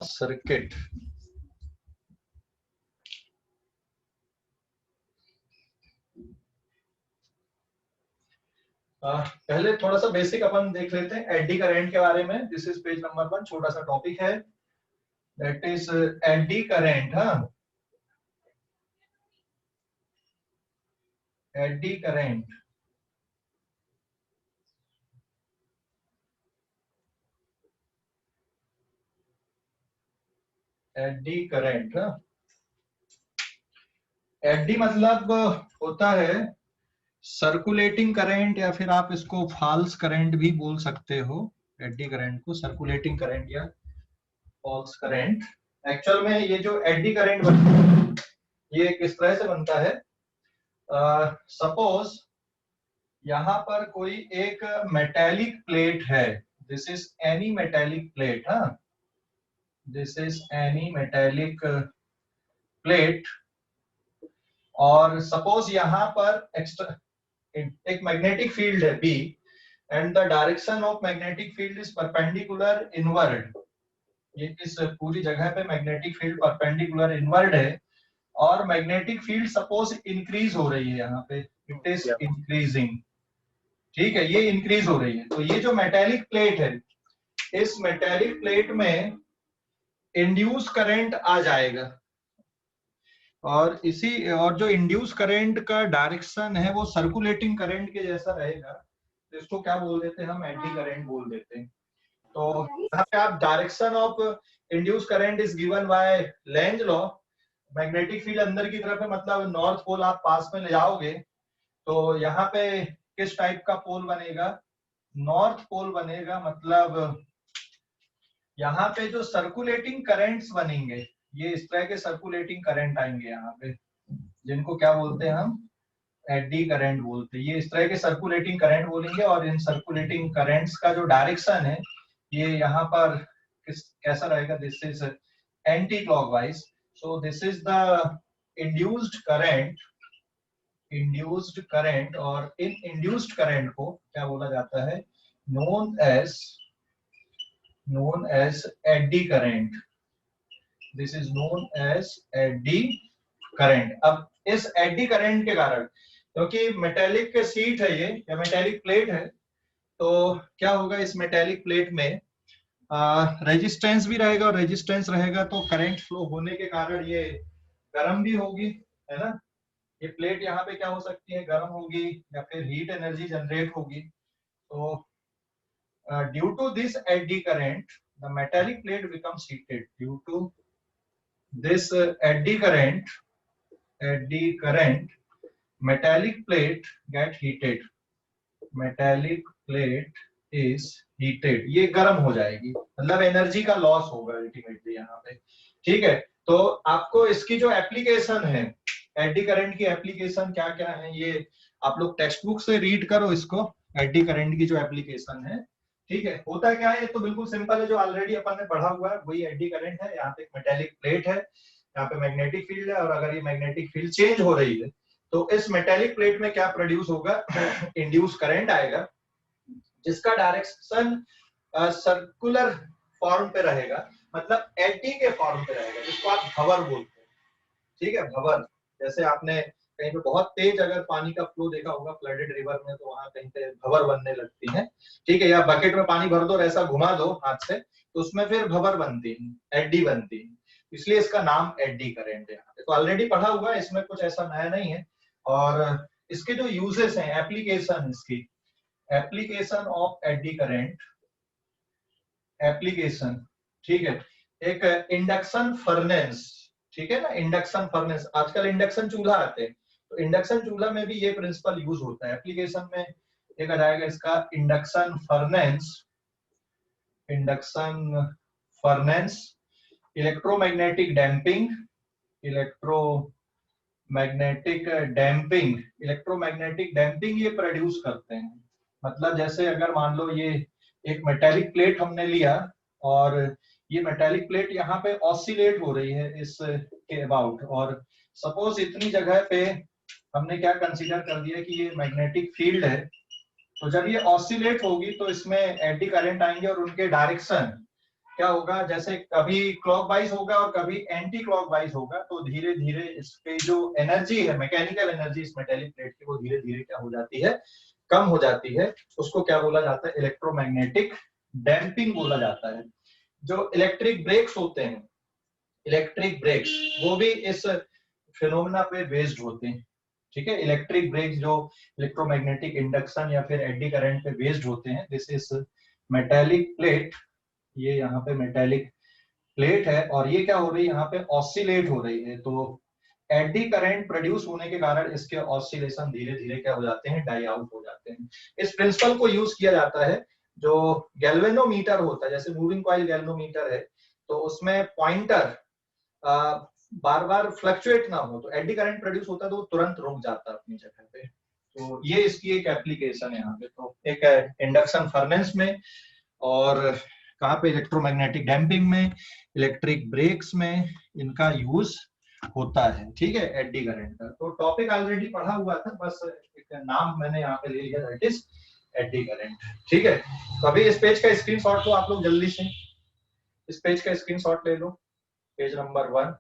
Circuit. पहले थोड़ा सा बेसिक अपन देख लेते हैं एडी करंट के बारे में। दिस इज पेज नंबर 1, छोटा सा टॉपिक है, दैट इज एडी करंट। हाँ, eddy current. Eddy current, eddy मतलब होता है सर्कुलेटिंग करंट, या फिर आप इसको फॉल्स करंट भी बोल सकते हो। एडी करंट को सर्कुलेटिंग करंट या फॉल्स करंट। एक्चुअल में ये जो एडी करंट बनता है ये किस तरह से बनता है। सपोज यहाँ पर कोई एक मेटेलिक प्लेट है, this is any metallic plate. हाँ, this is any metallic plate, और सपोज यहाँ पर एक मैग्नेटिक फील्ड है B, and the direction of magnetic field is perpendicular inward. ये इस पूरी जगह पे मैग्नेटिक फील्ड परपेंडिकुलर इनवर्ड है, और मैग्नेटिक फील्ड सपोज इंक्रीज हो रही है, यहाँ पे इट इज इंक्रीजिंग। ठीक है, ये इंक्रीज हो रही है। तो ये जो मेटेलिक प्लेट है, इस मेटेलिक प्लेट में इंड्यूस करंट आ जाएगा, और जो इंड्यूस करंट का डायरेक्शन है वो सर्कुलेटिंग करंट के जैसा रहेगा। तो इसको क्या बोल देते हैं हम, एडी करंट बोल देते हैं। तो यहाँ पे आप direction of induce current is given by Lenz law. Magnetic field अंदर की तरफ है, मतलब नॉर्थ पोल आप पास में ले जाओगे तो यहाँ पे किस टाइप का पोल बनेगा, नॉर्थ पोल बनेगा। मतलब यहाँ पे जो सर्कुलेटिंग करंट्स बनेंगे ये इस तरह के सर्कुलेटिंग करंट आएंगे यहाँ पे, जिनको क्या बोलते हैं हम, एडी करंट बोलते हैं। ये इस तरह के सर्कुलेटिंग करंट बोलेंगे, और इन सर्कुलेटिंग करंट्स का जो डायरेक्शन है ये यहाँ पर कैसा रहेगा, this is anti clockwise. So this is the induced current, induced current. और इन इंड्यूस्ड करंट को क्या बोला जाता है, known as eddy current. This is known as eddy current. अब इस एडी करंट के कारण, क्योंकि मेटेलिक के सीट है ये या मेटेलिक प्लेट है, तो क्या होगा, इस मेटेलिक प्लेट में रेजिस्टेंस भी रहेगा, और रेजिस्टेंस रहेगा तो करंट फ्लो होने के कारण ये गर्म भी होगी, है ना। ये प्लेट यहाँ पे क्या हो सकती है, गर्म होगी, या फिर हीट एनर्जी जनरेट होगी। तो due to this eddy current, the metallic plate becomes heated. Due to this eddy current, metallic plate get heated. Metallic plate is heated. ये गर्म हो जाएगी, मतलब एनर्जी का लॉस होगा अल्टीमेटली यहाँ पे। ठीक है, तो आपको इसकी जो एप्लीकेशन है, एडी करंट की एप्लीकेशन क्या क्या है, ये आप लोग टेक्स्ट बुक से रीड करो इसको, एडी करंट की जो एप्लीकेशन है। ठीक है, होता क्या है, ये तो बिल्कुल सिंपल है, जो ऑलरेडी अपन ने पढ़ा हुआ है वही एडी करंट है। यहाँ पे एक मेटेलिक प्लेट है, यहाँ पे मैग्नेटिक फील्ड है, और अगर ये मैग्नेटिक फील्ड चेंज हो रही है तो इस मेटेलिक प्लेट में क्या प्रोड्यूस होगा, इंड्यूस करंट आएगा, जिसका डायरेक्शन सर्कुलर फॉर्म पे रहेगा, मतलब एडी के फॉर्म पे रहेगा, जिसको आप भंवर बोलते हैं। ठीक है, भंवर। जैसे आपने कहीं पे बहुत तेज अगर पानी का फ्लो देखा होगा फ्लडेड रिवर में, तो वहां कहीं पे भंवर बनने लगती है। ठीक है, या बकेट में पानी भर दो और ऐसा घुमा दो हाथ से, तो उसमें फिर भंवर बनती है, एडी बनती है। इसलिए इसका नाम एडी करंट है। यहाँ पे तो ऑलरेडी पढ़ा हुआ है, इसमें कुछ ऐसा नया नहीं है। और इसके जो यूजेस हैं, एप्लीकेशन, इसकी application of eddy current, application. ठीक है, एक इंडक्शन फर्नेस, ठीक है ना, इंडक्शन फर्नेस। आजकल इंडक्शन चूल्हा आते हैं, तो इंडक्शन चूल्हा में भी ये प्रिंसिपल यूज होता है। एप्लीकेशन में देखा जाएगा इसका induction furnace, induction furnace, electromagnetic damping, electromagnetic damping, electromagnetic damping ये प्रोड्यूस करते हैं। मतलब जैसे अगर मान लो ये एक मेटेलिक प्लेट हमने लिया, और ये मेटेलिक प्लेट यहाँ पे ऑसिलेट हो रही है इसके अबाउट, और सपोज इतनी जगह पे हमने क्या कंसीडर कर दिया कि ये मैग्नेटिक फील्ड है, तो जब ये ऑसिलेट होगी तो इसमें एडी करंट आएंगे, और उनके डायरेक्शन क्या होगा, जैसे कभी क्लॉकवाइज होगा और कभी एंटी क्लॉकवाइज होगा, तो धीरे धीरे इसकी जो एनर्जी है, मैकेनिकल एनर्जी इस मेटेलिक प्लेट की, वो धीरे धीरे क्या हो जाती है, कम हो जाती है। उसको क्या बोला जाता है, इलेक्ट्रोमैग्नेटिक डैम्पिंग बोला जाता है। जो इलेक्ट्रिक ब्रेक्स होते हैं, इलेक्ट्रिक ब्रेक्स, वो भी इस फिनोमेना पे बेस्ड होते हैं। ठीक है, इलेक्ट्रिक ब्रेक्स जो इलेक्ट्रोमैग्नेटिक इंडक्शन या फिर एडी करंट पे बेस्ड होते हैं। दिस इज मेटेलिक प्लेट, ये यहाँ पे मेटेलिक प्लेट है और ये क्या हो रही है, यहाँ पे ऑसिलेट हो रही है। तो एडी करंट प्रोड्यूस होने के कारण इसके ऑसिलेशन धीरे धीरे क्या हो जाते हैं, डाई आउट हो जाते हैं। इस प्रिंसिपल को यूज किया जाता है, जो गैल्वेनोमीटर होता है, जैसे मूविंग कॉइल गैल्वेनोमीटर है, तो उसमें पॉइंटर बार बार फ्लक्चुएट ना हो, तो एडी करंट प्रोड्यूस होता है तो वो तुरंत रुक जाता है अपनी जगह पे। तो ये इसकी एक एप्लीकेशन है यहाँ पे। तो एक इंडक्शन फर्नेस में, और कहाँ पे, इलेक्ट्रोमैग्नेटिक डैम्पिंग में, इलेक्ट्रिक ब्रेक्स में इनका यूज होता है। ठीक है, एडी करंट का तो टॉपिक ऑलरेडी पढ़ा हुआ था, बस एक नाम मैंने यहाँ पे ले लिया, दैट इज एडी करंट। ठीक है, तो अभी इस पेज का स्क्रीनशॉट लो आप लोग जल्दी से, इस पेज का स्क्रीनशॉट ले लो, पेज नंबर 1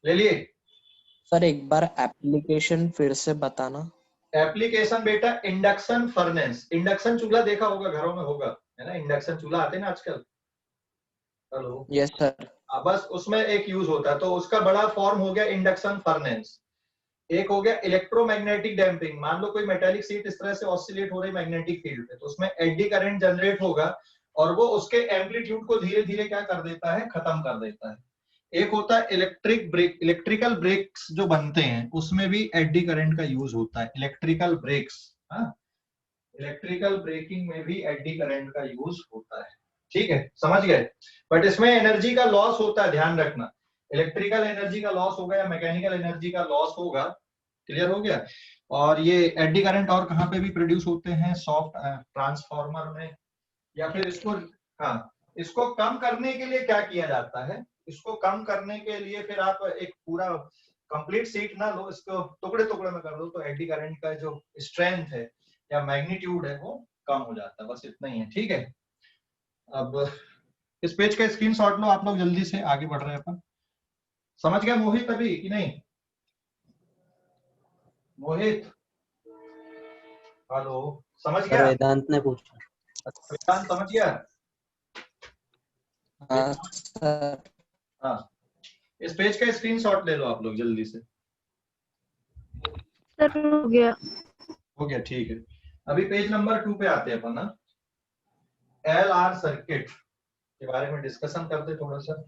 ले लिए। सर एक बार एप्लीकेशन फिर से बताना। एप्लीकेशन बेटा, इंडक्शन फर्नेस, इंडक्शन चूल्हा देखा होगा, घरों में होगा, है ना, इंडक्शन चूल्हा आते हैं ना आजकल। Hello, yes sir. बस उसमें एक यूज होता है, तो उसका बड़ा फॉर्म हो गया इंडक्शन फर्नेस। एक हो गया इलेक्ट्रोमैग्नेटिक डैम्पिंग, मान लो कोई मेटेलिक सीट इस तरह से ऑसिलेट हो रही मैग्नेटिक फील्ड पे, तो उसमें एडी करंट जनरेट होगा और वो उसके एम्पलीट्यूड को धीरे धीरे क्या कर देता है, खत्म कर देता है। एक होता है इलेक्ट्रिक ब्रेक, इलेक्ट्रिकल ब्रेक्स जो बनते हैं उसमें भी एडी करंट का यूज होता है, इलेक्ट्रिकल ब्रेक्स, हाँ, इलेक्ट्रिकल ब्रेकिंग में भी एडी करंट का यूज होता है। ठीक है, समझ गए। बट इसमें एनर्जी का लॉस होता है, ध्यान रखना, इलेक्ट्रिकल एनर्जी का लॉस होगा या मैकेनिकल एनर्जी का लॉस होगा। क्लियर हो गया। और ये एडी करंट और कहाँ पे भी प्रोड्यूस होते हैं, सॉफ्ट ट्रांसफार्मर में, या फिर इसको, हाँ, इसको कम करने के लिए क्या किया जाता है, इसको कम करने के लिए फिर आप एक पूरा कंप्लीट सीट ना लो, इसको टुकड़े टुकड़े में कर दो, तो एडी करंट का जो स्ट्रेंथ है या मैग्नीट्यूड है वो कम हो जाता है। बस इतना ही है। ठीक है, अब इस पेज का स्क्रीनशॉट लो आप लोग जल्दी से, आगे बढ़ रहे हैं अपन। समझ गया मोहित अभी कि नहीं? मोहित, हेलो, समझ सर गया? वेदांत ने पूछा। वेदांत समझ गया? हाँ सर। हाँ, इस पेज का स्क्रीनशॉट ले लो आप लोग जल्दी से। सर हो गया। हो गया, ठीक है। अभी पेज नंबर 2 पे आते हैं अपन ना, LR सर्किट के बारे में डिस्कशन करते थोड़ा सा।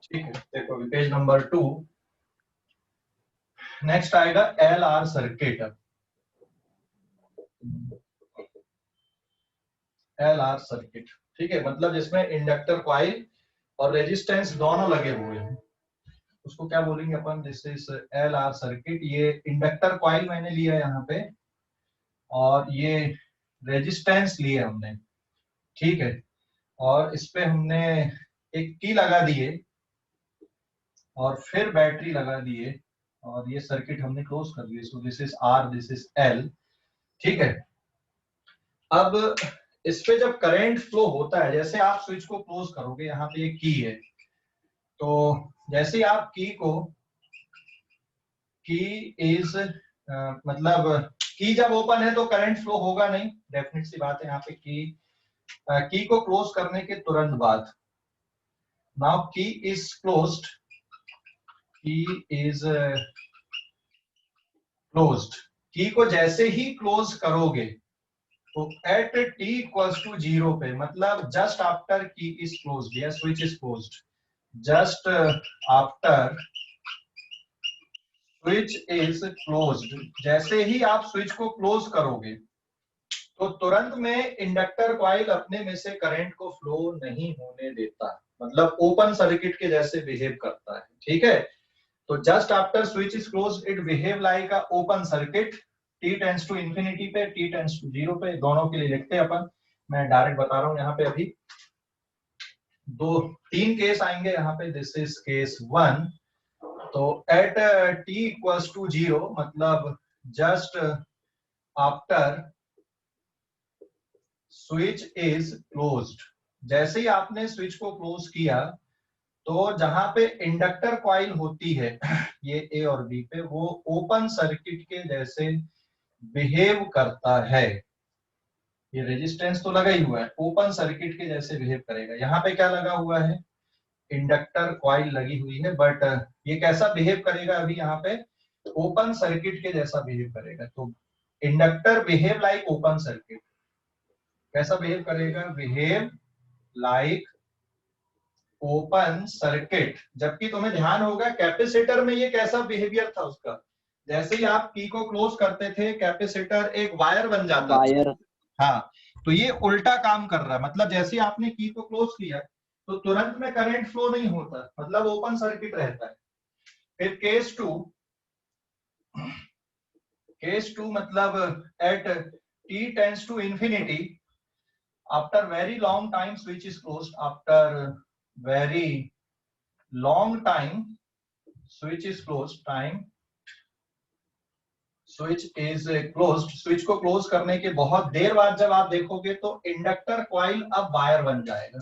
ठीक है, देखो अभी पेज नंबर 2, नेक्स्ट आएगा LR सर्किट। LR सर्किट, ठीक है, मतलब जिसमें इंडक्टर कॉइल और रेजिस्टेंस दोनों लगे हुए हैं, उसको क्या बोलेंगे अपन, दिस इज LR सर्किट। ये इंडक्टर कॉइल मैंने लिया यहाँ पे, और ये रेजिस्टेंस लिए हमने, ठीक है, और इस पे हमने एक की लगा दिए और फिर बैटरी लगा दिए, और ये सर्किट हमने क्लोज कर दिए। सो this is R, this is L। ठीक है, अब इस पे जब करंट फ्लो होता है, जैसे आप स्विच को क्लोज करोगे, यहाँ पे ये की है, तो जैसे आप की इज मतलब की जब ओपन है तो करंट फ्लो होगा नहीं, डेफिनेट सी बात है। यहाँ पे की को क्लोज करने के तुरंत बाद, नाउ की इज क्लोज्ड, की इज क्लोज्ड, की को जैसे ही क्लोज करोगे तो एट t इक्वल्स टू 0 पे, मतलब जस्ट आफ्टर की इज क्लोज्ड या switch is closed, just after switch is closed, जैसे ही आप स्विच को क्लोज करोगे तो तुरंत में इंडक्टर कॉइल अपने में से करंट को फ्लो नहीं होने देता, मतलब ओपन सर्किट के जैसे बिहेव करता है। ठीक है, तो just after switch is closed it behave like a open circuit, t tends to infinity पे, t टेंड्स टू 0 पे, दोनों के लिए लिखते हैं अपन। मैं डायरेक्ट बता रहा हूं यहाँ पे, अभी तीन केस आएंगे यहाँ पे। This is case 1। तो एट t इक्वल्स टू 0 मतलब just after switch is closed, जैसे ही आपने स्विच को क्लोज किया तो जहां पे इंडक्टर कॉइल होती है ये ए और बी पे, वो ओपन सर्किट के जैसे बिहेव करता है। ये रेजिस्टेंस तो लगा ही हुआ है, ओपन सर्किट के जैसे बिहेव करेगा। यहाँ पे क्या लगा हुआ है, इंडक्टर कॉइल लगी हुई है, बट ये कैसा बिहेव करेगा, अभी यहाँ पे ओपन सर्किट के जैसा बिहेव करेगा। तो inductor behave like open circuit, कैसा बिहेव करेगा, बिहेव लाइक ओपन सर्किट। जबकि तुम्हें ध्यान होगा कैपेसिटर में ये कैसा बिहेवियर था उसका, जैसे ही आप की को क्लोज करते थे कैपेसिटर एक वायर बन जाता वायर। था। हाँ, तो ये उल्टा काम कर रहा है, मतलब जैसे ही आपने की को क्लोज किया तो तुरंत में करंट फ्लो नहीं होता, मतलब ओपन सर्किट रहता है। फिर केस टू मतलब at t tends to infinity, after very long time switch is closed, after very long time switch is closed, switch is closed, स्विच को क्लोज करने के बहुत देर बाद जब आप देखोगे तो इंडक्टर कॉइल अब वायर बन जाएगा।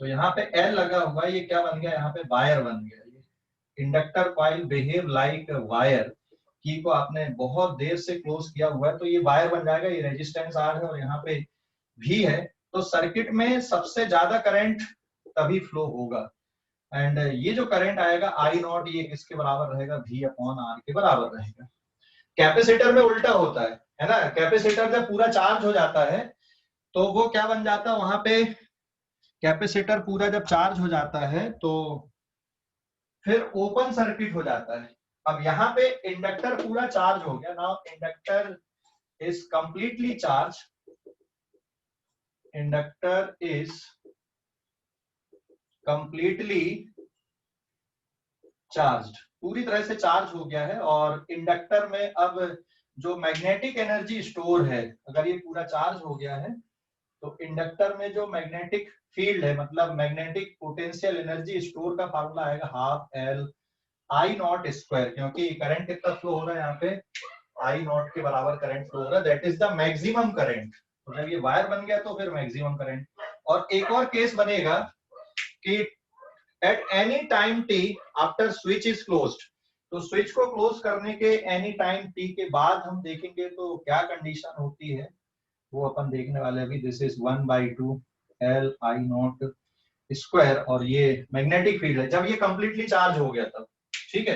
तो यहाँ पे एल लगा हुआ है, ये क्या बन गया, यहाँ पे वायर बन गया। ये inductor coil behave like wire, की को आपने बहुत देर से क्लोज किया हुआ है तो ये वायर बन जाएगा। ये रेजिस्टेंस आर है और यहाँ पे भी है, तो सर्किट में सबसे ज्यादा करंट तभी फ्लो होगा। एंड ये जो करंट आएगा आई नॉट, ये किसके बराबर रहेगा, V अपॉन आर के बराबर रहेगा। कैपेसिटर में उल्टा होता है ना। कैपेसिटर जब पूरा चार्ज हो जाता है तो वो क्या बन जाता है, वहां पे कैपेसिटर पूरा जब चार्ज हो जाता है तो फिर ओपन सर्किट हो जाता है। अब यहाँ पे इंडक्टर पूरा चार्ज हो गया, now inductor is completely charge, inductor is completely charged, पूरी तरह से चार्ज हो गया है। और इंडक्टर में अब जो मैग्नेटिक एनर्जी स्टोर है, अगर ये पूरा चार्ज हो गया है तो इंडक्टर में जो मैग्नेटिक फील्ड है, मतलब मैग्नेटिक पोटेंशियल एनर्जी स्टोर का फार्मूला आएगा half L I naught square, क्योंकि करंट कितना फ्लो हो रहा है यहाँ पे, आई नॉट के बराबर करंट फ्लो हो रहा है, that is the maximum current. तो जब ये वायर बन गया तो फिर मैक्सिमम करंट। और एक और केस बनेगा कि at any time T after switch is closed, तो स्विच को क्लोज करने के एनी टाइम टी के बाद हम देखेंगे तो क्या कंडीशन होती है, वो अपन देखने वाले हैं अभी। This is 1/2 L I naught square, और ये मैग्नेटिक फील्ड है जब ये कंप्लीटली चार्ज हो गया तब। ठीक है,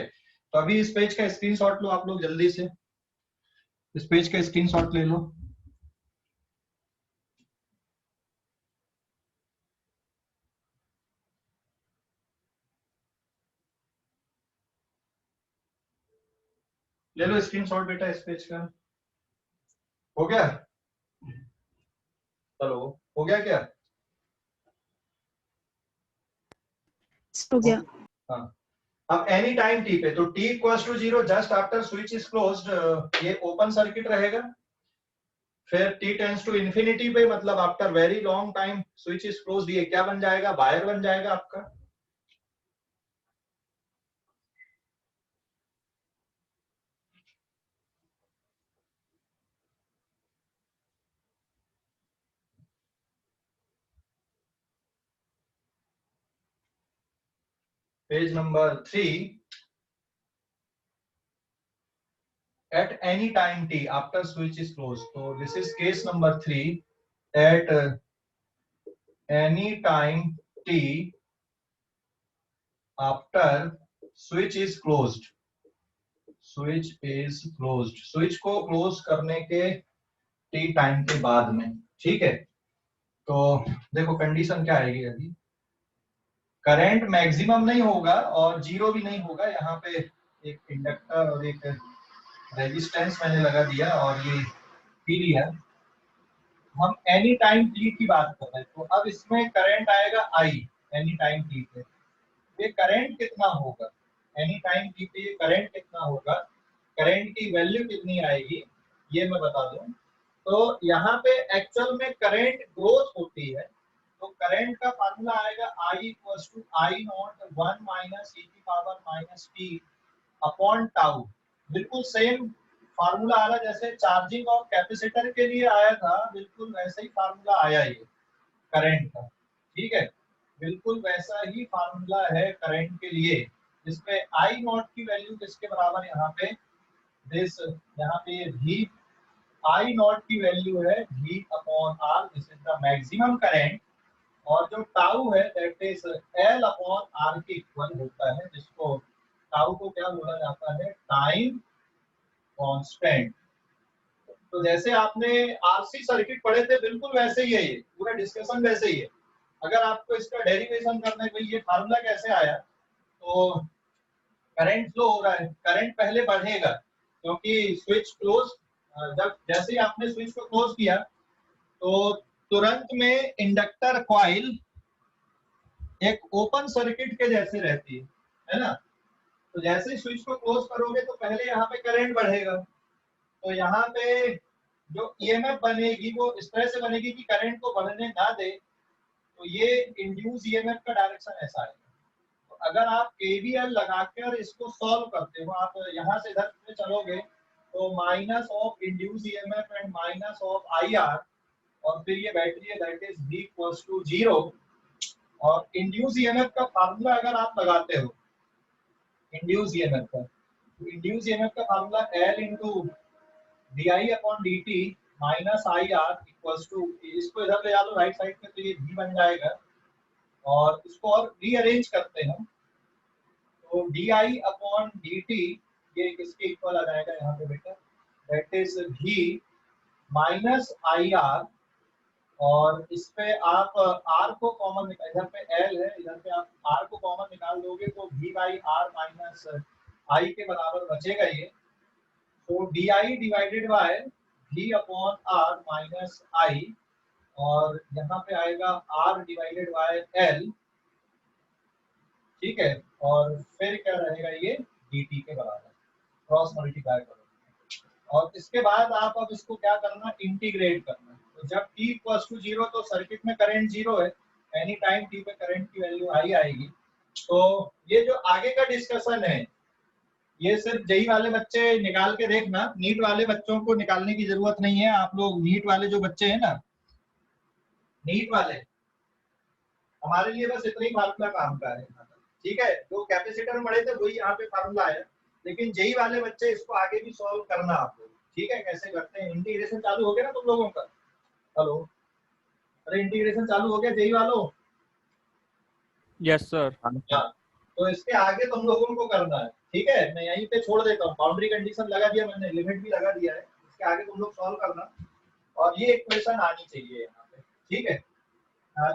तो अभी इस पेज का स्क्रीनशॉट लो आप लोग, जल्दी से इस पेज का स्क्रीनशॉट ले लो। ले लो स्क्रीनशॉट बेटा इस पेज का। हो गया, चलो हो गया क्या, हो गया। हाँ। अब एनी टाइम टी पे, तो t equals to 0 just after switch is closed, ये ओपन सर्किट रहेगा। फिर t टेंड्स टू इंफिनिटी पे, मतलब after very long time switch is closed, ये क्या बन जाएगा, वायर बन जाएगा आपका। Page number 3, at any time t after switch is closed, so this is case number 3, at any time t after switch is closed, switch is closed, switch को close करने के t टाइम के बाद में। ठीक है, तो देखो कंडीशन क्या आएगी, अभी करंट मैक्सिमम नहीं होगा और जीरो भी नहीं होगा। यहाँ पे एक इंडक्टर और एक रेजिस्टेंस मैंने लगा दिया और ये पी लिया। हम एनी टाइम टी की बात कर रहे हैं, तो अब इसमें करंट आएगा आई एनी टाइम टी पे। ये करंट कितना होगा, एनी टाइम टी पे करंट कितना होगा, करंट की वैल्यू कितनी आएगी, ये मैं बता दूं। तो यहाँ पे एक्चुअल में करंट ग्रोथ होती है, तो करंट का फार्मूला आएगा I equals to I not 1 minus E की power minus T upon tau. बिल्कुल सेम फार्मूला आ रहा जैसे चार्जिंग ऑफ कैपेसिटर के लिए आया था, बिल्कुल वैसे ही फार्मूला आया ये करंट का। ठीक है, बिल्कुल वैसा ही फार्मूला है करंट के लिए, जिसमें आई नॉट की वैल्यू किसके बराबर यहाँ पे दिस, यहाँ पे v आई नॉट की वैल्यू है v upon R, this is the maximum current. और जो टाउ है that is L upon R के इक्वल होता है, जिसको टाउ को क्या बोला जाता है, टाइम कांस्टेंट। तो जैसे आपने आरसी सर्किट पढ़े थे बिल्कुल वैसे ही है, ये पूरा डिस्कशन वैसे ही है। अगर आपको इसका डेरिवेशन करना है भाई ये फार्मूला कैसे आया, तो करंट फ्लो हो रहा है, करंट पहले बढ़ेगा क्योंकि स्विच क्लोज, जब जैसे ही आपने स्विच को क्लोज किया तो तुरंत में इंडक्टर कॉइल एक ओपन सर्किट के जैसे रहती है ना। तो जैसे ही स्विच को क्लोज करोगे तो पहले यहाँ पे करंट बढ़ेगा, तो यहाँ पे जो ईएमएफ बनेगी वो इस तरह से बनेगी कि करंट को बढ़ने ना दे, तो ये इंड्यूस ईएमएफ का डायरेक्शन ऐसा है। तो अगर आप केवीएल लगाकर इसको सॉल्व करते हो, आप यहाँ से इधर में चलोगे तो minus of induce EMF and minus of IR, और फिर ये बैटरी है that is V equals to 0। और इंड्यूस ईएमएफ का फार्मूला अगर आप लगाते हो इंड्यूस ईएमएफ का, तो इंड्यूस ईएमएफ का formula L into D I upon D T minus I R equals to, इसको इधर ले जाओ राइट साइड पे तो ये V बन जाएगा, और इसको और रीअरेंज करते हैं तो D I upon D T ये किसके इक्वल आ जाएगा यहाँ पे बेटा, that is V minus I are, और इस पे आप R को कॉमन निकाल, इधर पे L है, इधर पे आप R को कॉमन निकाल दोगे तो V by R minus I के बराबर बचेगा ये। तो D I divided by V upon R minus I, और यहाँ पे आएगा R डिवाइडेड बाय L। ठीक है, और फिर क्या रहेगा ये dt के बराबर, क्रॉस मल्टीप्लाई करो, और इसके बाद आप अब इसको क्या करना, इंटीग्रेट करना। तो जब t इक्वल्स टू 0 तो सर्किट में करंट 0 है, एनी टाइम t पे करंट की वैल्यू आई आएगी। तो ये जो आगे का डिस्कशन है ये सिर्फ जेई वाले बच्चे निकाल के देखना, नीट वाले बच्चों को निकालने की जरूरत नहीं है। आप लोग नीट वाले जो बच्चे हैं ना, नीट वाले हमारे लिए बस इतना ही फार्मूला काम का है, ठीक है। जो कैपेसिटर में पढ़े थे वही यहाँ पे फार्मूला है, लेकिन जेई वाले बच्चे इसको आगे भी सॉल्व करना आप लोग, ठीक है। कैसे करते हैं, इंटीग्रेशन चालू हो गया ना तुम लोगों का, हेलो, अरे इंटीग्रेशन चालू हो गया जेई वालों? Yes sir. हाँ, तो इसके आगे तुम लोगों को करना है, ठीक है। मैं यहीं पे छोड़ देता हूँ, बाउंड्री कंडीशन लगा दिया मैंने, लिमिट भी लगा दिया है, इसके आगे तुम लोग सॉल्व करना, और ये इक्वेशन आनी चाहिए यहाँ पे, ठीक है।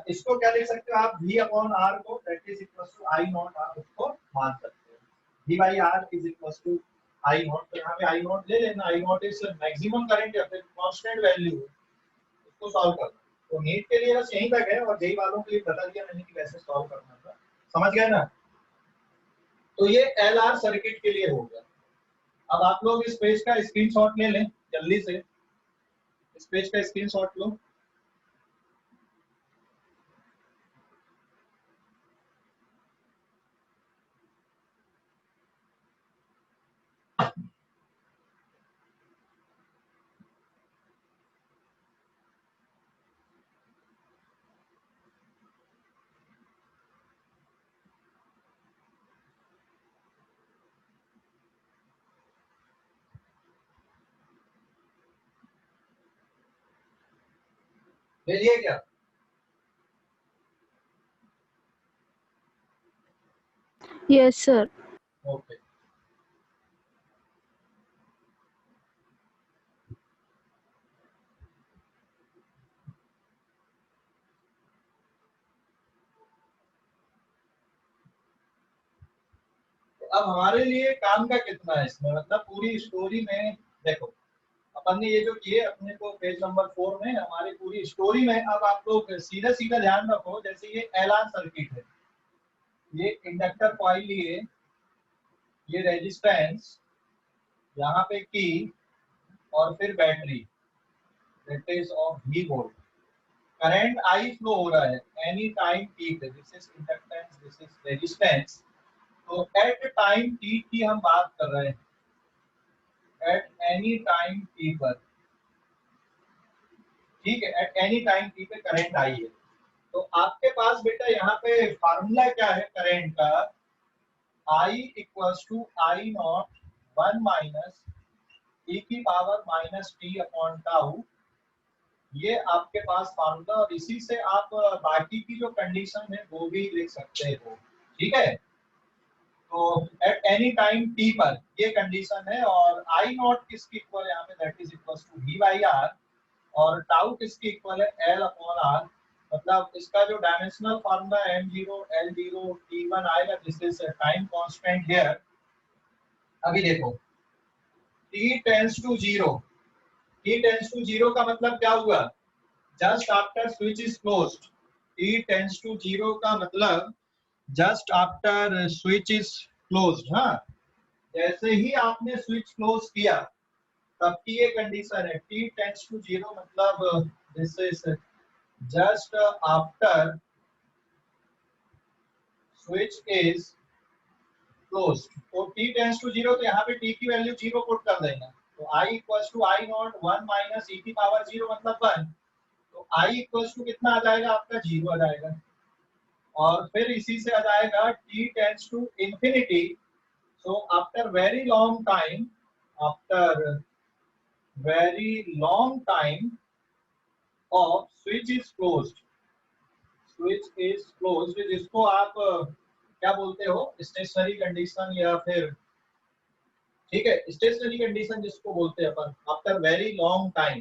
इसको क्या लिख सकते हो आप, V अपॉन आर को that is equal to I naught, आप उसको मान सकते हो, V by R is equal to I naught. तो यहाँ पे आई नॉट ले लेना, I naught is maximum current या फिर कांस्टेंट वैल्यू, इसको सॉल्व करना। तो नीट के लिए बस यहीं तक है, और जेई वालों के लिए बता दिया मैंने कि कैसे सॉल्व करना था, समझ गए ना। तो ये LR सर्किट के लिए हो गया। अब आप लोग इस पेज का स्क्रीनशॉट ले लें जल्दी से, इस पेज का स्क्रीनशॉट लो। ले लिए क्या? Yes, sir. ओके, अब हमारे लिए काम का कितना है इसमें, मतलब पूरी स्टोरी में देखो, अपन ने ये जो किए अपने को पेज नंबर 4 में, हमारी पूरी स्टोरी में अब आप लोग सीधा सीधा ध्यान रखो। जैसे ये LR सर्किट है, ये इंडक्टर कॉइल लिए, ये रेजिस्टेंस, यहाँ पे की और फिर battery, that is of V volt. Current I flow हो रहा है एनी टाइम t पे, this is inductance, this is resistance. तो एट टाइम t की हम बात कर रहे हैं, एट एनी टाइम t पर, ठीक है, एट एनी टाइम t पे करंट I है। तो आपके पास बेटा यहाँ पे फार्मूला क्या है करंट का, I equals to I not 1 minus e की power minus T upon tau, ये आपके पास फार्मूला, और इसी से आप बाकी की जो कंडीशन है वो भी लिख सकते हो, ठीक है। तो एट एनी टाइम t पर ये कंडीशन है, और आई नॉट किसकी इक्वल है यहाँ पे, that is equals to v by R, और टाउ किसकी इक्वल है, l अपॉन आर। मतलब इसका जो dimensional formula m0 l0 t1 आएगा, this is time constant here. अभी देखो t tends to 0, t tends to 0 का मतलब क्या हुआ, just after switch is closed. t tends to 0 का मतलब just after switch is closed. हाँ, जैसे ही आपने स्विच क्लोज किया तब की ये कंडीशन है, t टेंड्स टू 0 मतलब this is just after switch is closed. तो t टेंड्स टू 0, तो यहाँ पे t की वैल्यू 0 पुट कर देना। तो i equals to I not 1 minus e की पावर 0 मतलब 1। तो i इक्वल्स टू कितना आ जाएगा आपका, 0 आ जाएगा। और फिर इसी से आ जाएगा t tends to infinity. So after very long time, after very long time of switch is closed, switch is closed, जिसको आप क्या बोलते हो, स्टेशनरी कंडीशन, या फिर ठीक है स्टेशनरी कंडीशन जिसको बोलते हैं अपन, आफ्टर वेरी लॉन्ग टाइम,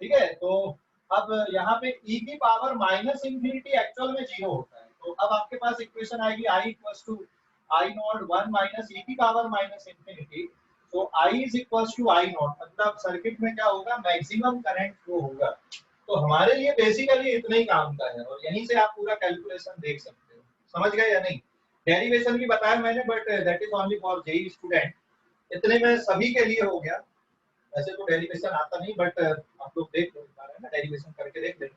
ठीक है। तो अब यहाँ पे e की पावर माइनस इंफिनिटी एक्चुअल में 0 होता है। तो अब आपके पास इक्वेशन आएगी i equals to I not 1 minus e की पावर माइनस इंफिनिटी। तो i is equals to I naught, मतलब सर्किट में क्या होगा, मैक्सिमम करंट फ्लो होगा। तो हमारे लिए बेसिकली इतना ही काम का है, और यहीं से आप पूरा कैलकुलेशन देख सकते हो। समझ गए या नहीं? डेरिवेशन भी बताया मैंने, but that is only for JEE student. इतने में सभी के लिए हो गया। वैसे तो डेरिवेशन आता नहीं, बट आप लोग देख लो, ना डेरिवेशन करके देख लेंगे।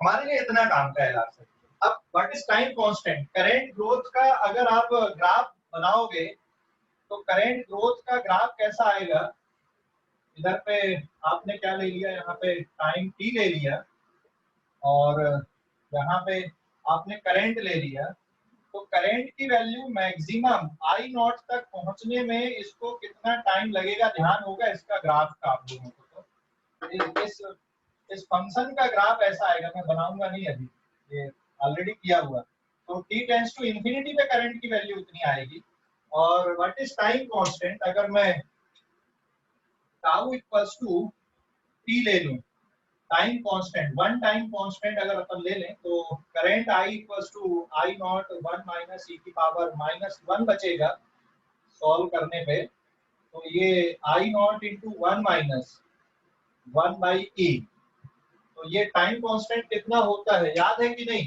हमारे लिए इतना काम का है लास्ट। अब what is time constant, current growth का अगर आप ग्राफ बनाओगे तो करंट ग्रोथ का ग्राफ कैसा आएगा, इधर पे आपने क्या ले लिया, यहाँ पे टाइम t ले लिया, और यहाँ पे आपने करंट ले लिया। तो करंट की वैल्यू मैक्सिमम आई नॉट तक पहुंचने में इसको कितना टाइम लगेगा, ध्यान होगा इसका ग्राफ का आप लोगों को। तो इस फंक्शन का ग्राफ ऐसा आएगा, मैं बनाऊंगा नहीं अभी, ये ऑलरेडी किया हुआ। तो t टेंड्स टू इंफिनिटी पे करंट की वैल्यू उतनी आएगी। और व्हाट इज टाइम कांस्टेंट, अगर मैं टाउ इक्वल्स टू t ले लूं, time constant, one time constant अगर अपन ले लें, तो current i equals to I not 1 minus e की पावर माइनस 1 बचेगा सॉल्व करने पे। तो ये I not into 1 minus 1 by e। तो ये टाइम कांस्टेंट कितना होता है, याद है कि नहीं?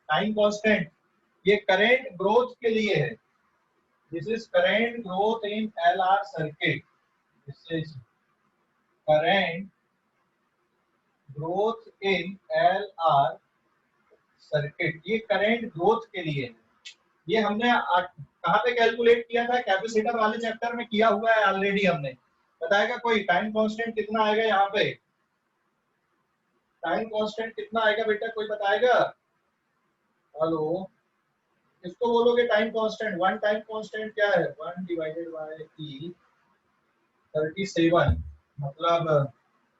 टाइम कांस्टेंट ये करंट ग्रोथ के लिए है, this is current growth in LR circuit, this is current growth in LR circuit, ये करंट ग्रोथ के लिए है। ये हमने कहाँ पे कैलकुलेट किया था, कैपेसिटर वाले चैप्टर में किया हुआ है ऑलरेडी हमने। बताएगा कोई टाइम कांस्टेंट कितना आएगा यहाँ पे, टाइम कांस्टेंट कितना आएगा बेटा, कोई बताएगा? हेलो, इसको बोलोगे time constant, one time constant क्या है, 1 डिवाइडेड बाय e 37, मतलब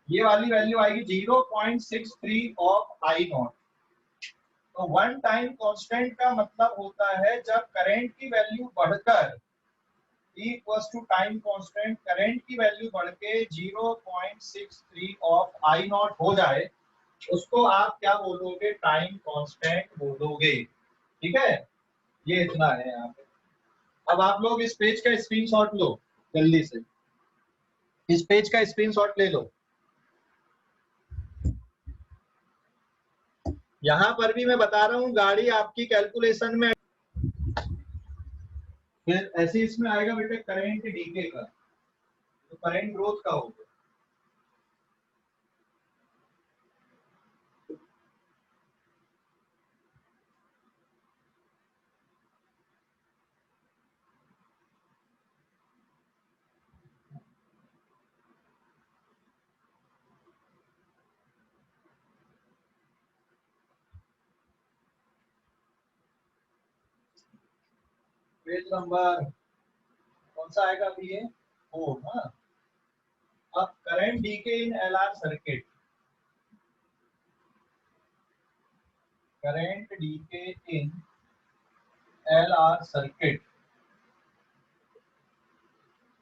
ये वाली वैल्यू आएगी 0.63 ऑफ आई नॉट। तो वन टाइम कांस्टेंट का मतलब होता है जब करंट की वैल्यू बढ़कर E equals to time constant, current की वैल्यू बढ़ के 0.63 ऑफ आई नॉट हो जाए, उसको आप क्या बोलोगे, टाइम कांस्टेंट बोलोगे। ठीक है, ये इतना है यहाँ पे। अब आप लोग इस पेज का स्क्रीनशॉट लो जल्दी से, इस पेज का स्क्रीनशॉट ले लो। यहाँ पर भी मैं बता रहा हूँ, गाड़ी आपकी कैलकुलेशन में फिर ऐसे इसमें आएगा बेटा करंट डीके का, तो करंट ग्रोथ का होगा। पेज नंबर कौन सा आएगा अभी ये 4 ना। अब करंट डीके इन एलआर सर्किट, करंट डीके इन एलआर सर्किट,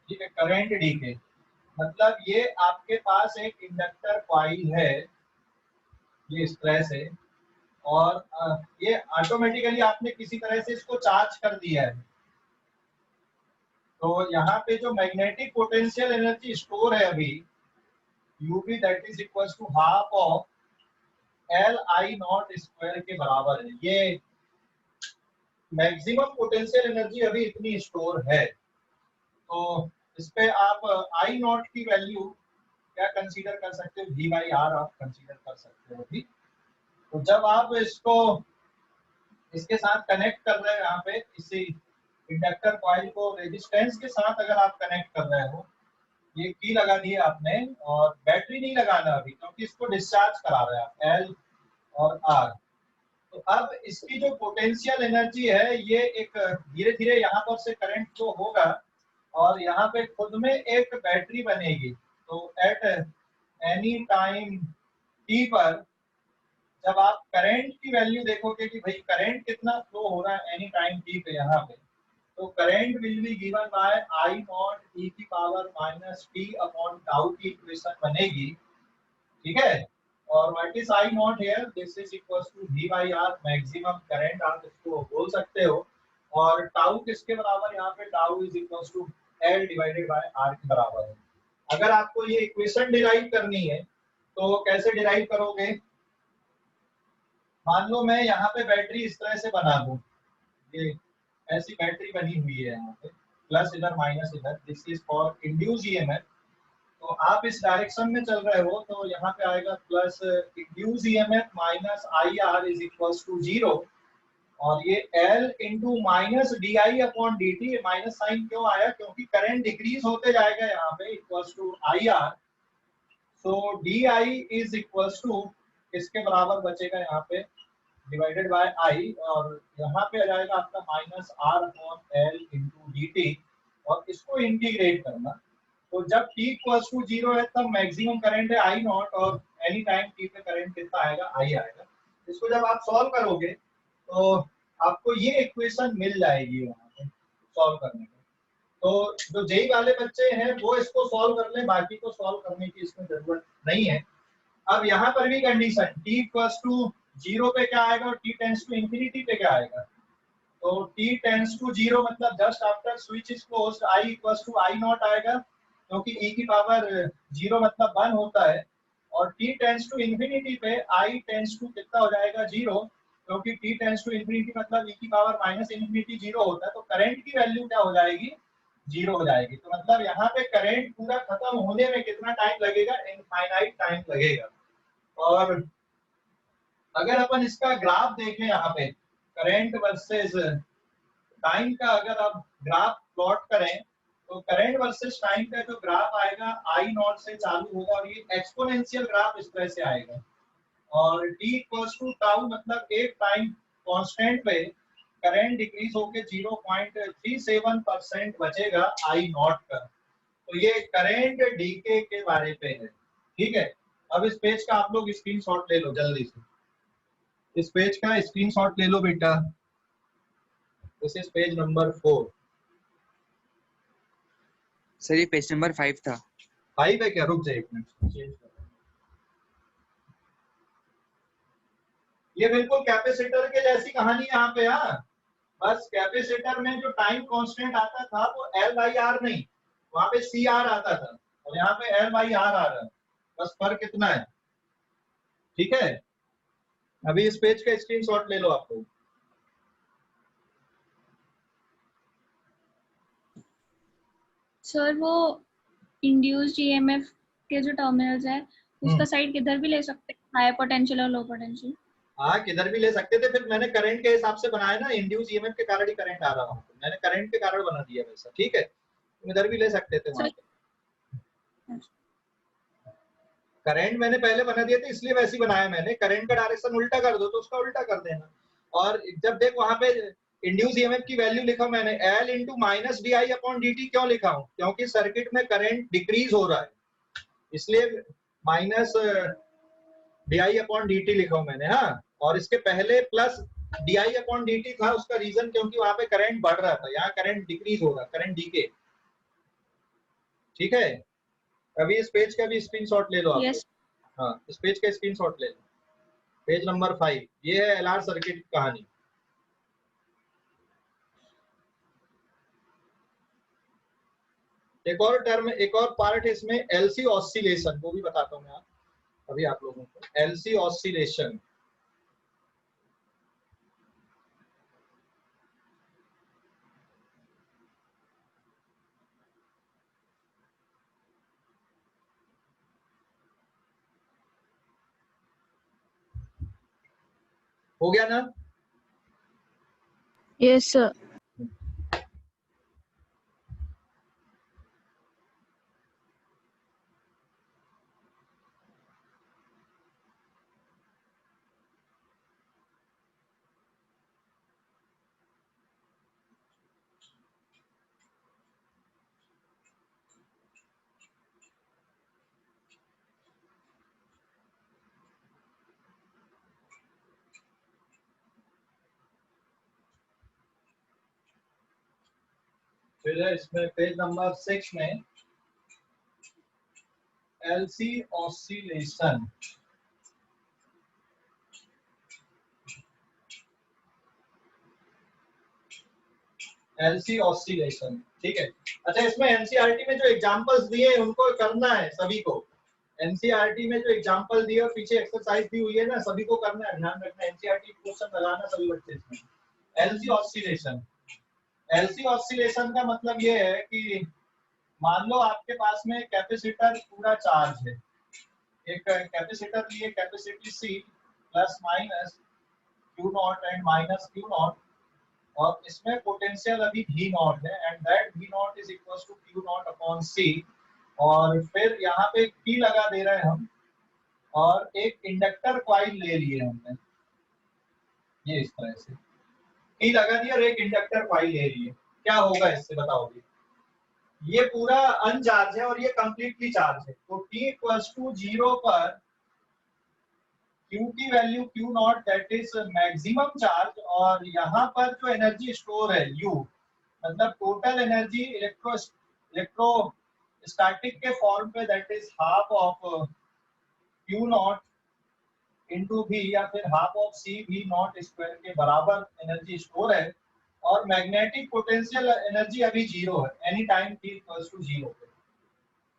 ठीक है। करंट डीके मतलब ये आपके पास एक इंडक्टर कॉइल है, ये इस तरह से, और ये ऑटोमेटिकली आपने किसी तरह से इसको चार्ज कर दिया है। तो यहाँ पे जो मैग्नेटिक पोटेंशियल एनर्जी स्टोर है अभी UB, that is equal to half of L I naught square के बराबर है। ये मैक्सिमम पोटेंशियल एनर्जी अभी इतनी स्टोर है। तो इस पे आप आई नॉट की वैल्यू क्या कंसीडर कर सकते हो, वी बाई आर आप कंसीडर कर सकते हो अभी। तो जब आप इसको इसके साथ कनेक्ट कर रहे हो, यहाँ पे इसी इंडक्टर कॉइल को रेजिस्टेंस के साथ अगर आप कनेक्ट कर रहे हो, ये की लगा दी है आपने, और बैटरी नहीं लगाना अभी क्योंकि इसको डिस्चार्ज करा रहे हैं आप एल और आर। तो अब इसकी जो पोटेंशियल एनर्जी है ये एक धीरे धीरे यहाँ पर से करंट जो होगा और यहाँ पे खुद में एक बैटरी बनेगी। तो एट एनी टाइम टी पर जब आप करंट की वैल्यू देखोगे कि भाई करंट कितना फ्लो हो रहा है एनी टाइम टी पे यहाँ पे, तो current will be given by I not E की power minus T upon tau की इक्वेशन बनेगी, ठीक है। और what is I not here, this is equals to V by R, maximum current आप इसको बोल सकते हो। और टाउ किसके बराबर, यहाँ पे tau is equals to L divided by R के बराबर है। अगर आपको ये इक्वेशन डिराइव करनी है तो कैसे डिराइव करोगे, मान लो मैं यहाँ पे बैटरी इस तरह से बना दूं, ये ऐसी बैटरी बनी हुई है यहाँ पे, प्लस इधर माइनस इधर, this is for induce EMF. तो आप इस डायरेक्शन में चल रहे हो तो यहाँ पे आएगा plus induce EMF minus I R is equals to 0, और ये L into minus D I upon D T. Minus sign क्यों आया, क्योंकि करंट डिक्रीज होते जाएगा यहाँ पे, equals to I R. So D I is equals to इसके बराबर बचेगा यहाँ पे डिवाइडेड बाय आई, और यहाँ पे आ जाएगा आपका minus R upon L into D T, और इसको इंटीग्रेट करना। तो जब t इक्वल्स टू 0 है तब मैक्सिमम करंट है आई नॉट, और एनी टाइम t पे करंट कितना आएगा, आई आएगा। इसको जब आप सॉल्व करोगे तो आपको ये इक्वेशन मिल जाएगी वहां पे सॉल्व करने के। तो जो जेई वाले बच्चे हैं वो इसको सॉल्व कर लें, बाकी को सॉल्व करने की इसमें जरूरत नहीं है। अब यहाँ पर भी कंडीशन t इक्वल्स टू 0 पे क्या आएगा और t टेंड्स टू इंफिनिटी पे क्या आएगा। तो t टेंड्स टू 0 मतलब just after switch is closed i equals to I naught आएगा, क्योंकि e की पावर 0 मतलब 1 होता है। और t टेंड्स टू इंफिनिटी पे i टेंड्स टू कितना हो जाएगा 0, क्योंकि t टेंड्स टू इंफिनिटी मतलब e की पावर माइनस इंफिनिटी 0 होता है। तो करंट की वैल्यू क्या हो जाएगी, 0 हो जाएगी। तो मतलब यहाँ पे करंट पूरा खत्म होने में कितना टाइम लगेगा, इनफाइनाइट टाइम लगेगा। और अगर अपन इसका ग्राफ देखें यहाँ पे करंट वर्सेस टाइम का, अगर आप ग्राफ प्लॉट करें तो करंट वर्सेस टाइम का जो ग्राफ आएगा आई नॉट से चालू होगा और ये एक्सपोनेंशियल ग्राफ इस तरह से आएगा। और t इक्वल्स टू टाउ मतलब एक टाइम कांस्टेंट पे करंट डिक्रीज होके 0.37% बचेगा आई नॉट का। तो ये करंट डीके के बारे पे है, ठीक है। अब इस पेज का आप लोग स्क्रीनशॉट ले लो जल्दी से, इस पेज का स्क्रीनशॉट ले लो बेटा। This is page number 4। Sir ये पेज नंबर 5 था। 5 है क्या, रुक जाए एक मिनट चेंज कर। ये बिल्कुल कैपेसिटर के जैसी कहानी यहाँ पे, हाँ बस कैपेसिटर में जो टाइम कांस्टेंट आता था वो एल बाई आर नहीं, वहां पे सी आर आता था, और यहाँ पे एल बाई आर आ रहा है, बस फर्क कितना है, ठीक है। अभी इस पेज का स्क्रीनशॉट ले लो आप लोग। सर वो इंड्यूस्ड ईएमएफ के जो टर्मिनल्स है उसका साइड किधर भी ले सकते हैं, हाई पोटेंशियल और लो पोटेंशियल। हाँ, किधर भी ले सकते थे, फिर मैंने करंट के हिसाब से बनाया ना, इंड्यूस ईएमएफ के कारण ही करंट आ रहा है, मैंने करंट के कारण बना दिया वैसा, ठीक है। इधर भी ले सकते थे वहां पे, करंट मैंने पहले बना दिया था इसलिए वैसे ही बनाया मैंने। करंट का डायरेक्शन उल्टा कर दो तो उसका उल्टा कर देना। और जब देख वहां पे इंड्यूस ईएमएफ की वैल्यू लिखा मैंने L into minus D I upon D T, क्यों लिखा हूं? क्योंकि सर्किट में करंट डिक्रीज हो रहा है, इसलिए minus D I upon D T लिखा हूं मैंने। हाँ, और इसके पहले plus D I upon D T था, उसका रीजन क्योंकि वहां पे करंट बढ़ रहा था, यहाँ करंट डिक्रीज हो रहा, करंट डीके। ठीक है, अभी इस पेज का भी स्क्रीनशॉट ले लो आप। Yes. हाँ, इस पेज का स्क्रीनशॉट ले लो, पेज नंबर 5। ये है एलआर सर्किट की कहानी। एक और टर्म, एक और पार्ट है इसमें, एलसी ऑसिलेशन, वो भी बताता हूँ मैं अभी आप लोगों को। एलसी ऑसिलेशन, हो गया ना? Yes, sir. फिर इसमें पेज नंबर 6 में एलसी ऑसिलेशन, एलसी ऑसिलेशन, ठीक है। अच्छा, इसमें एनसीईआरटी में जो एग्जांपल्स दिए हैं उनको करना है सभी को। एनसीईआरटी में जो एग्जांपल दिए और पीछे एक्सरसाइज दी हुई है ना, सभी को करना है, ध्यान रखना। एनसीईआरटी क्वेश्चन लगाना सभी बच्चे इसमें। एलसी ऑसिलेशन, एलसी ऑसिलेशन का मतलब ये है कि मान लो आपके पास में कैपेसिटर पूरा चार्ज है, एक कैपेसिटर लिए, capacity C plus minus Q naught and minus Q naught, और इसमें पोटेंशियल अभी V नॉट है, and that V naught is equal to Q naught upon C। और फिर यहाँ पे P लगा दे रहे हैं हम, और एक इंडक्टर कॉइल ले लिए हमने, ये इस तरह से P लगा दिया और एक इंडक्टर कॉइल ले लिए। क्या होगा इससे बताओगे? ये पूरा अनचार्ज है और ये कंप्लीटली चार्ज है, तो T इक्वल्स टू 0 पर Q की value Q not that is maximum charge, और यहाँ पर जो एनर्जी स्टोर है U, मतलब टोटल एनर्जी इलेक्ट्रोस्टैटिक के फॉर्म पे, that is half of Q not into V, या फिर half of C V not square के बराबर एनर्जी स्टोर है। और मैग्नेटिक पोटेंशियल एनर्जी अभी 0 है, any time T equals to 0 पे।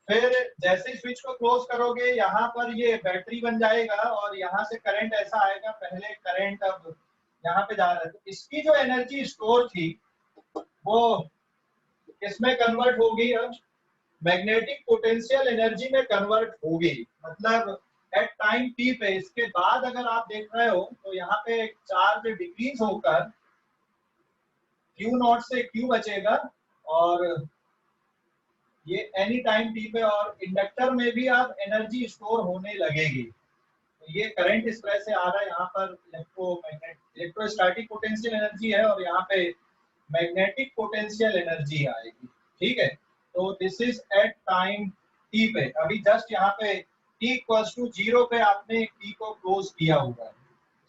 फिर जैसे स्विच को क्लोज करोगे, यहाँ पर ये बैटरी बन जाएगा और यहाँ से करंट ऐसा आएगा, पहले करंट अब यहाँ पे जा रहा है, तो इसकी जो एनर्जी स्टोर थी वो किसमें कन्वर्ट होगी? अब मैग्नेटिक पोटेंशियल एनर्जी में कन्वर्ट होगी। मतलब एट टाइम टी पे, इसके बाद अगर आप देख रहे हो तो यहाँ पे चार्ज डिक्रीज होकर Q नॉट से Q बचेगा, और ये एनी टाइम टी पे, और इंडक्टर में भी अब एनर्जी स्टोर होने लगेगी। तो ये करंट इस तरह से आ रहा है, यहाँ पर इलेक्ट्रोस्टैटिक पोटेंशियल एनर्जी है और यहाँ पे मैग्नेटिक पोटेंशियल एनर्जी आएगी। ठीक है, तो this is at time T पे। अभी जस्ट यहाँ पे t इक्वल्स टू 0 पे आपने t को क्लोज किया हुआ है,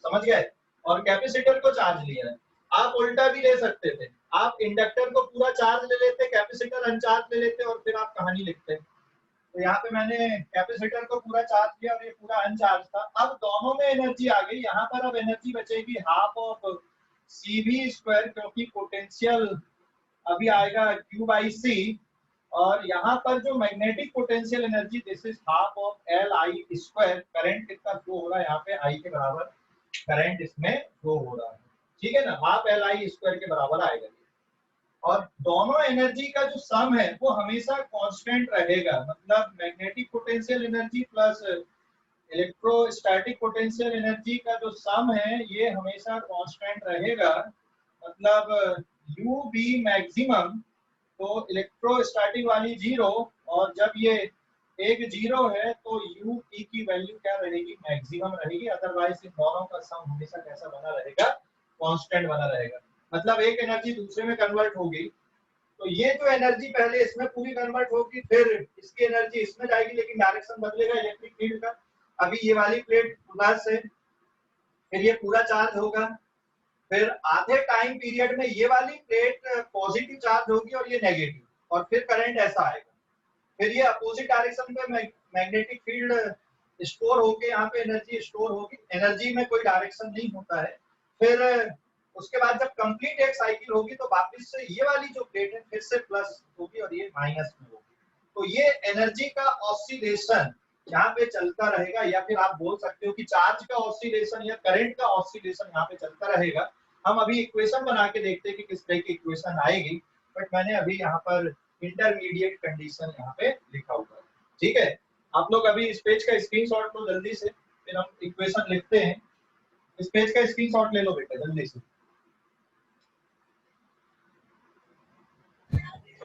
समझ गए? और कैपेसिटर को चार्ज लिया है। आप उल्टा भी ले सकते थे, आप इंडक्टर को पूरा चार्ज ले लेते, कैपेसिटर अनचार्ज ले लेते, और फिर आप कहानी लिखते। तो यहाँ पे मैंने कैपेसिटर को पूरा चार्ज किया और ये पूरा अनचार्ज था। अब दोनों में एनर्जी आ गई, यहाँ पर अब एनर्जी बचेगी हाफ ऑफ CV स्क्वायर, क्योंकि पोटेंशियल अभी आएगा Q बाई C, और यहाँ पर जो magnetic potential energy, this is half of LI square. Current कितना फ्लो हो रहा है यहाँ पे? I के बराबर करंट इसमें फ्लो हो रहा है, ठीक है ना? हाफ LI स्क्वायर के बराबर आएगा। और दोनों एनर्जी का जो सम है वो हमेशा कांस्टेंट रहेगा, मतलब magnetic potential energy plus electrostatic potential energy का जो सम है ये हमेशा कांस्टेंट रहेगा। मतलब यू बी मैक्सिमम, तो इलेक्ट्रोस्टैटिक वाली 0, और जब ये एक 0 है तो यू पी की वैल्यू क्या रहेगी, मैक्सिमम रहेगी। अदरवाइज इन दोनों का सम हमेशा कैसा बना रहेगा, कांस्टेंट बना रहेगा। मतलब एक एनर्जी दूसरे में कन्वर्ट होगी, तो ये जो एनर्जी पहले इसमें पूरी कन्वर्ट होगी, फिर इसकी एनर्जी इसमें जाएगी, लेकिन डायरेक्शन बदलेगा इलेक्ट्रिक फील्ड का। अभी ये वाली प्लेट प्लस है, फिर ये पूरा चार्ज होगा, फिर आधे टाइम पीरियड में ये वाली प्लेट पॉजिटिव चार्ज होगी और ये नेगेटिव, और फिर करंट ऐसा आएगा, फिर ये अपोजिट डायरेक्शन पे मैग्नेटिक फील्ड स्टोर होके यहाँ पे एनर्जी स्टोर होगी। एनर्जी में कोई डायरेक्शन नहीं होता है। फिर उसके बाद जब कंप्लीट एक साइकिल होगी तो वापस से ये वाली जो प्लेट है फिर से प्लस होगी और ये माइनस में होगी। तो ये एनर्जी का ऑसिलेशन यहाँ पे चलता रहेगा, या फिर आप बोल सकते हो कि चार्ज का ऑसिलेशन या करंट का ऑसिलेशन यहाँ पे चलता रहेगा। हम अभी इक्वेशन बना के देखते हैं कि किस तरह की इक्वेशन आएगी, बट मैंने अभी यहाँ पर इंटरमीडिएट कंडीशन यहाँ पे लिखा हुआ है। ठीक है, आप लोग अभी इस पेज का स्क्रीनशॉट लो जल्दी से, फिर हम इक्वेशन लिखते हैं। इस पेज का स्क्रीनशॉट ले लो बेटा जल्दी से।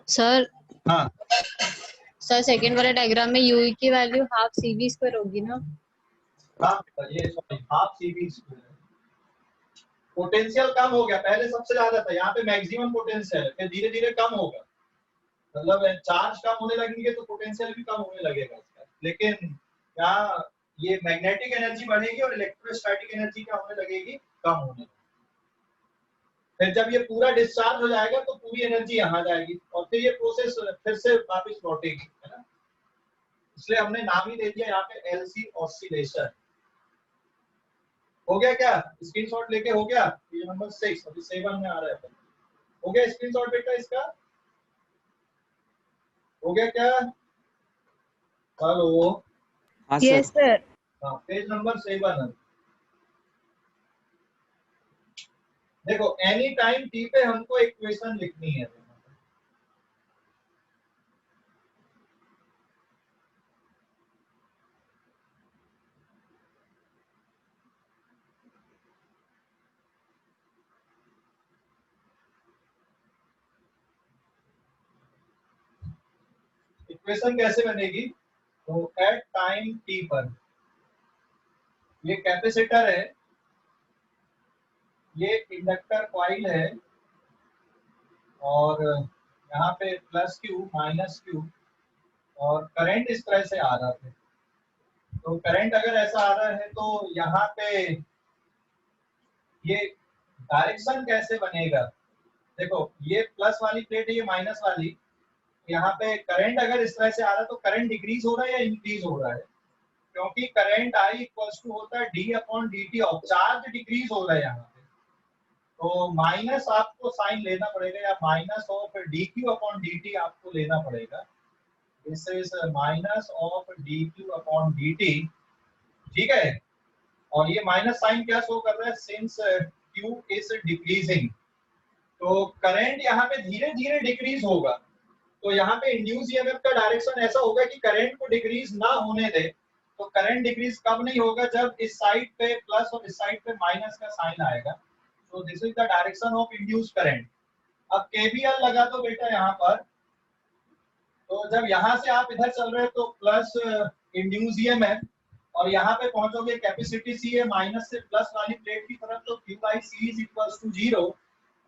सर हाँ सर सेकंड वाले डायग्राम में यू की value half C V square होगी ना? हाँ ये sorry half C V square. Potential कम हो गया, पहले सबसे ज्यादा था, यहाँ पे मैक्सिमम पोटेंशियल है, फिर धीरे धीरे कम होगा। मतलब चार्ज कम होने लगेंगे तो पोटेंशियल भी कम होने लगेगा इसका, लेकिन यहाँ ये मैग्नेटिक एनर्जी बढ़ेगी और इलेक्ट्रोस्टैटिक एनर्जी क्या होने लगेगी, कम होने लगेगी। फिर जब ये पूरा डिस्चार्ज हो जाएगा तो पूरी एनर्जी यहाँ जाएगी और फिर ये प्रोसेस फिर से वापस लौटेगी, है ना। इसलिए हमने नाम ही दे दिया यहाँ पे एलसी ऑसिलेशन। हो गया क्या, स्क्रीनशॉट लेके हो गया? ये नंबर 6 अभी 7 में आ रहा है। हो गया स्क्रीनशॉट बेटा इसका? हो गया क्या? हेलो हाँ Yes, सर। sir. हाँ, पेज नंबर 7 है। देखो एनी टाइम टी पे हमको इक्वेशन लिखनी है। इक्वेशन कैसे बनेगी? तो एट टाइम टी पर ये कैपेसिटर है, ये इंडक्टर कॉइल है, और यहाँ पे प्लस क्यू माइनस क्यू, और करंट इस तरह से आ रहा है। तो करंट अगर ऐसा आ रहा है तो यहाँ पे ये डायरेक्शन कैसे बनेगा? देखो ये प्लस वाली प्लेट है, ये माइनस वाली। यहाँ पे करंट अगर इस तरह से आ रहा है तो करंट डिक्रीज हो रहा है या इंक्रीज हो रहा है? क्योंकि करंट I इक्वल्स टू होता है डी अपॉन डी टी, और चार्ज डिक्रीज हो रहा है यहाँ पे, तो माइनस आपको साइन लेना पड़ेगा, या minus of D Q upon D T आपको लेना पड़ेगा। This is minus of D Q upon D T. ठीक है, और ये माइनस साइन क्या शो कर रहा है, सिंस क्यू इज डिक्रीजिंग, तो करंट यहाँ पे धीरे धीरे डिक्रीज होगा। तो यहाँ पे इंड्यूस ईएमएफ का डायरेक्शन ऐसा होगा कि करंट को डिक्रीज ना होने दे। तो करंट डिक्रीज कब नहीं होगा, जब इस साइड पे प्लस और इस साइड पे माइनस का साइन आएगा। तो this is the direction of induce current. अब केवीएल लगा दो बेटा यहाँ पर, तो जब यहाँ से आप इधर चल रहे हो तो प्लस इंड्यूस ईएमएफ, और यहाँ पे पहुंचोगे कैपेसिटी सी है माइनस से प्लस वाली प्लेट की तरफ, तो Q by C is equals to 0,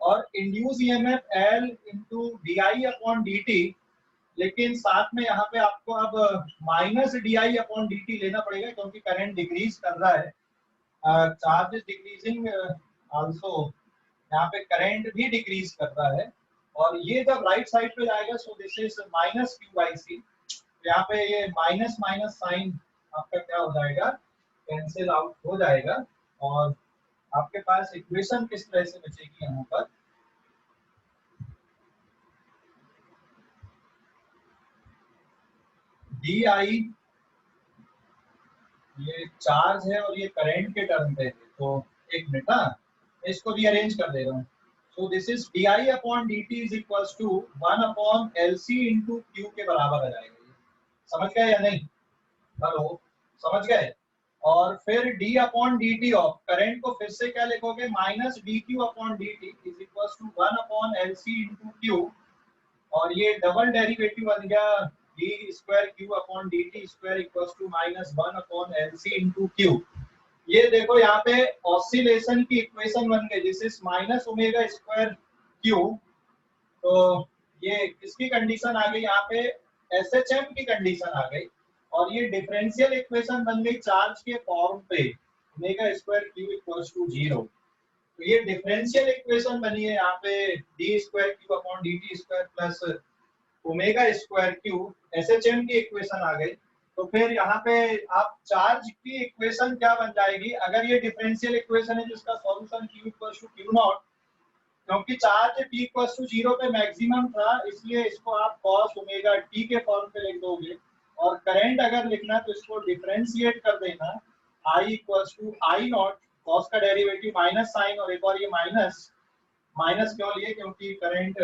और induce EMF L into D I upon D T. लेकिन साथ में यहाँ पे आपको अब minus D I upon D T लेना पड़ेगा, क्योंकि करंट डिक्रीज कर रहा है, चार्ज इज डिक्रीजिंग आल्सो, यहाँ पे करंट भी डिक्रीज कर रहा है। और ये जब राइट साइड पे जाएगा so this is minus Q by C, यहाँ पे ये माइनस माइनस साइन आपका क्या हो जाएगा, कैंसिल आउट हो जाएगा, और आपके पास इक्वेशन किस तरह से बचेगी यहाँ पर, डी आई, ये चार्ज है और ये करंट के टर्म पे है। तो एक मिनट, हाँ इसको रीअरेंज कर दे रहा हूँ। So this is di upon dt is equals to 1 upon LC into Q के बराबर आ जाएगा। समझ गए या नहीं? हेलो, समझ गए? और फिर d upon dt of current को फिर से क्या लिखोगे, minus dq upon dt is equals to 1 upon LC into Q, और ये डबल डेरिवेटिव बन गया d square q upon dt square equals to minus 1 upon LC into Q। ये देखो यहाँ पे ऑसिलेशन की इक्वेशन बन गई, this is minus omega square Q। तो ये किसकी कंडीशन आ गई यहाँ पे, SHM की कंडीशन आ गई, और ये डिफरेंशियल इक्वेशन बन गई चार्ज के फॉर्म पे, omega square Q equals to 0। तो ये डिफरेंशियल इक्वेशन बनी है यहाँ पे d square Q upon dt square plus omega square Q, SHM की इक्वेशन आ गई। तो फिर यहाँ पे आप चार्ज की इक्वेशन क्या बन जाएगी, अगर ये डिफरेंशियल इक्वेशन है जिसका solution Q equals to Q naught, क्योंकि चार्ज t इक्वल्स टू 0 पे मैक्सिमम था, इसलिए इसको आप cos ओमेगा t के फॉर्म पे लिख दोगे, और करंट अगर लिखना तो इसको डिफरेंशिएट कर देना, I equals to I naught, cos का डेरिवेटिव माइनस साइन, और एक और ये माइनस, माइनस क्यों लिए, क्योंकि करंट,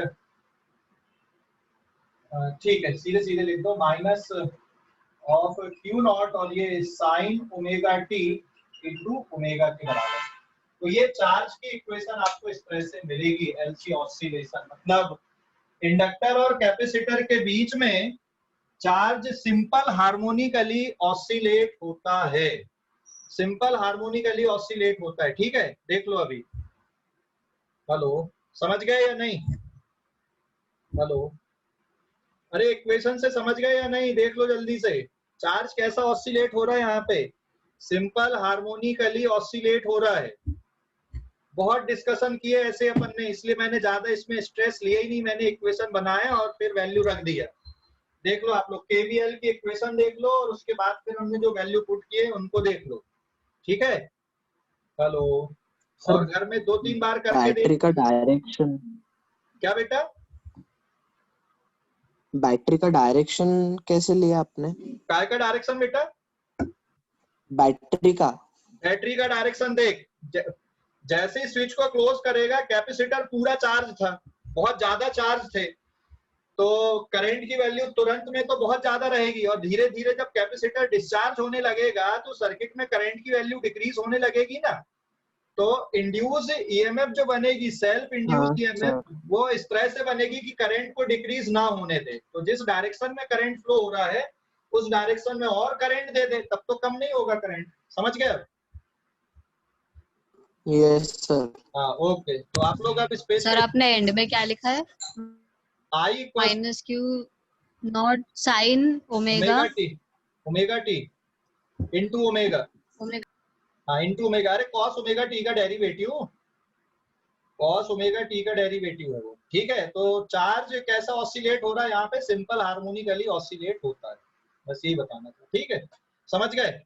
ठीक है सीधे सीधे लिख दो, माइनस ऑफ Q नॉट और ये sine omega t into omega के बराबर। तो ये चार्ज की इक्वेशन आपको इस तरह से मिलेगी, LC ऑसिलेशन, मतलब इंडक्टर और कैपेसिटर के बीच में चार्ज सिंपल हार्मोनिकली ऑसिलेट होता है, सिंपल हार्मोनिकली ऑसिलेट होता है। ठीक है, देख लो अभी। हेलो, समझ गए या नहीं? हेलो, अरे इक्वेशन से समझ गए या नहीं, देख लो जल्दी से, चार्ज कैसा ऑसिलेट हो रहा है यहाँ पे, सिंपल हार्मोनिकली ऑसिलेट हो रहा है। बहुत डिस्कशन किए ऐसे अपन ने, इसलिए मैंने ज्यादा इसमें स्ट्रेस लिया ही नहीं, मैंने इक्वेशन बनाया और फिर वैल्यू रख दिया। देख लो आप लोग, केवीएल की इक्वेशन देख लो, और उसके बाद फिर हमने जो वैल्यू पुट किए उनको देख लो। ठीक है, हेलो, और घर में 2-3 बार करके बैटरी का डायरेक्शन, क्या बेटा, बैटरी का डायरेक्शन कैसे लिया आपने? काय का डायरेक्शन बेटा? बैटरी का डायरेक्शन देख, जैसे ही स्विच को क्लोज करेगा, कैपेसिटर पूरा चार्ज था, बहुत ज्यादा चार्ज थे, तो करंट की वैल्यू तुरंत में तो बहुत ज्यादा रहेगी, और धीरे धीरे जब कैपेसिटर डिस्चार्ज होने लगेगा तो सर्किट में करंट की वैल्यू डिक्रीज होने लगेगी ना। तो इंड्यूस ईएमएफ जो बनेगी, सेल्फ इंड्यूस ईएमएफ, वो इस तरह से बनेगी कि करंट को डिक्रीज ना होने दे। तो जिस डायरेक्शन में करंट फ्लो हो रहा है उस डायरेक्शन में और करंट दे दे, तब तो कम नहीं होगा करंट। समझ गए? Yes sir. हाँ, ओके। तो आप लोग अब स्पेस सर आपने एंड में क्या लिखा है? I minus Q not sine omega T into omega, हाँ इंटू ओमेगा, अरे कॉस ओमेगा टी का डेरिवेटिव, कॉस ओमेगा टी का डेरिवेटिव है वो। ठीक है, तो चार्ज कैसा ऑसिलेट हो रहा है यहाँ पे, सिंपल हार्मोनिकली ऑसिलेट होता है, बस यही बताना था। ठीक है, समझ गए?